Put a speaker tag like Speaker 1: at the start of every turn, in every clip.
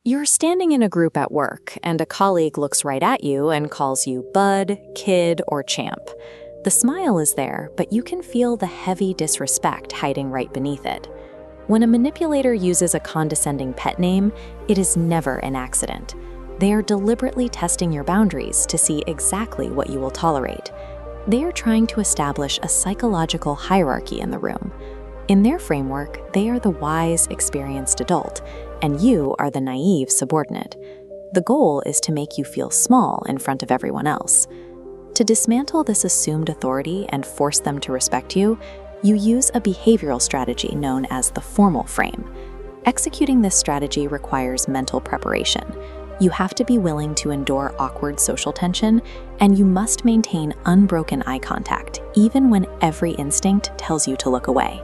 Speaker 1: You're standing in a group at work, and a colleague looks right at you and calls you bud, kid, or champ. The smile is there, but you can feel the heavy disrespect hiding right beneath it. When a manipulator uses a condescending pet name, it is never an accident. They are deliberately testing your boundaries to see exactly what you will tolerate. They are trying to establish a psychological hierarchy in the room. In their framework, they are the wise, experienced adult, and you are the naive subordinate. The goal is to make you feel small in front of everyone else. To dismantle this assumed authority and force them to respect you, you use a behavioral strategy known as the formal frame. Executing this strategy requires mental preparation. You have to be willing to endure awkward social tension, and you must maintain unbroken eye contact, even when every instinct tells you to look away.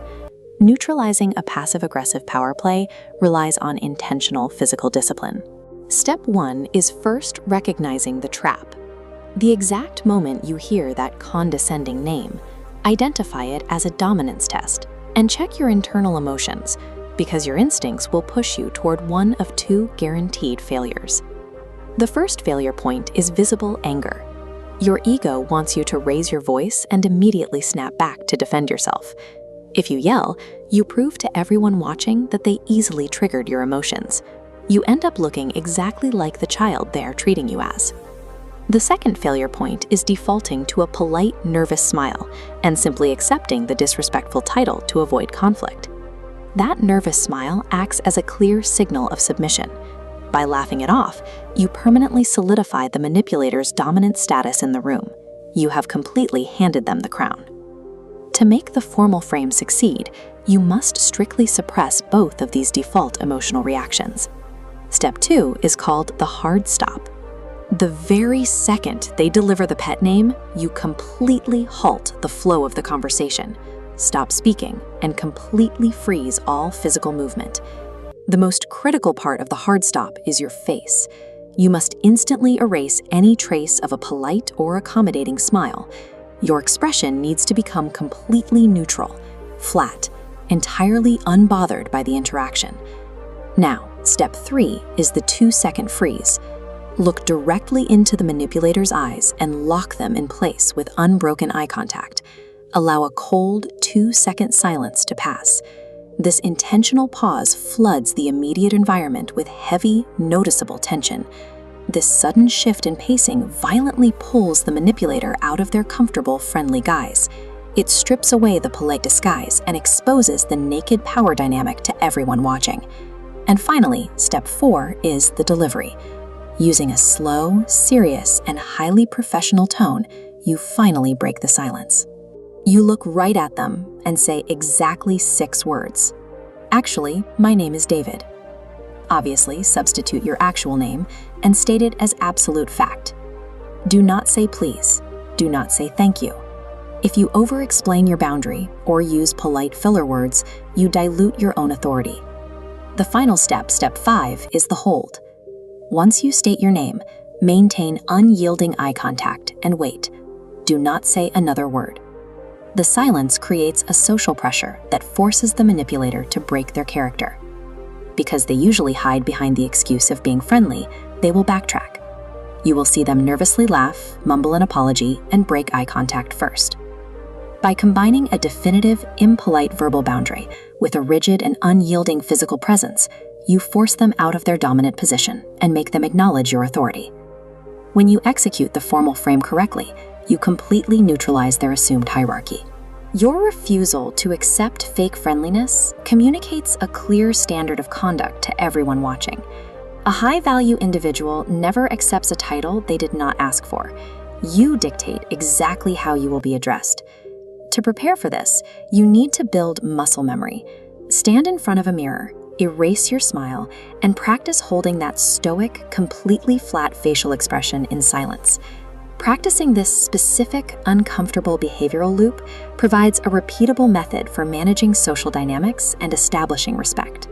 Speaker 1: Neutralizing a passive-aggressive power play relies on intentional physical discipline. Step 1 is first recognizing the trap. The exact moment you hear that condescending name, identify it as a dominance test and check your internal emotions, because your instincts will push you toward one of two guaranteed failures. The first failure point is visible anger. Your ego wants you to raise your voice and immediately snap back to defend yourself. If you yell, you prove to everyone watching that they easily triggered your emotions. You end up looking exactly like the child they are treating you as. The second failure point is defaulting to a polite, nervous smile and simply accepting the disrespectful title to avoid conflict. That nervous smile acts as a clear signal of submission. By laughing it off, you permanently solidify the manipulator's dominant status in the room. You have completely handed them the crown. To make the formal frame succeed, you must strictly suppress both of these default emotional reactions. Step 2 is called the hard stop. The very second they deliver the pet name, you completely halt the flow of the conversation, stop speaking, and completely freeze all physical movement. The most critical part of the hard stop is your face. You must instantly erase any trace of a polite or accommodating smile. Your expression needs to become completely neutral, flat, entirely unbothered by the interaction. Now, step 3 is the 2-second freeze. Look directly into the manipulator's eyes and lock them in place with unbroken eye contact. Allow a cold 2-second silence to pass. This intentional pause floods the immediate environment with heavy, noticeable tension. This sudden shift in pacing violently pulls the manipulator out of their comfortable, friendly guise. It strips away the polite disguise and exposes the naked power dynamic to everyone watching. And finally, step 4 is the delivery. Using a slow, serious, and highly professional tone, you finally break the silence. You look right at them and say exactly 6 words. Actually, my name is David. Obviously, substitute your actual name and state it as absolute fact. Do not say please. Do not say thank you. If you over-explain your boundary or use polite filler words, you dilute your own authority. The final step, step 5, is the hold. Once you state your name, maintain unyielding eye contact and wait. Do not say another word. The silence creates a social pressure that forces the manipulator to break their character. Because they usually hide behind the excuse of being friendly, they will backtrack. You will see them nervously laugh, mumble an apology, and break eye contact first. By combining a definitive, impolite verbal boundary with a rigid and unyielding physical presence, you force them out of their dominant position and make them acknowledge your authority. When you execute the formal frame correctly, you completely neutralize their assumed hierarchy. Your refusal to accept fake friendliness communicates a clear standard of conduct to everyone watching. A high-value individual never accepts a title they did not ask for. You dictate exactly how you will be addressed. To prepare for this, you need to build muscle memory. Stand in front of a mirror, erase your smile, and practice holding that stoic, completely flat facial expression in silence. Practicing this specific, uncomfortable behavioral loop provides a repeatable method for managing social dynamics and establishing respect.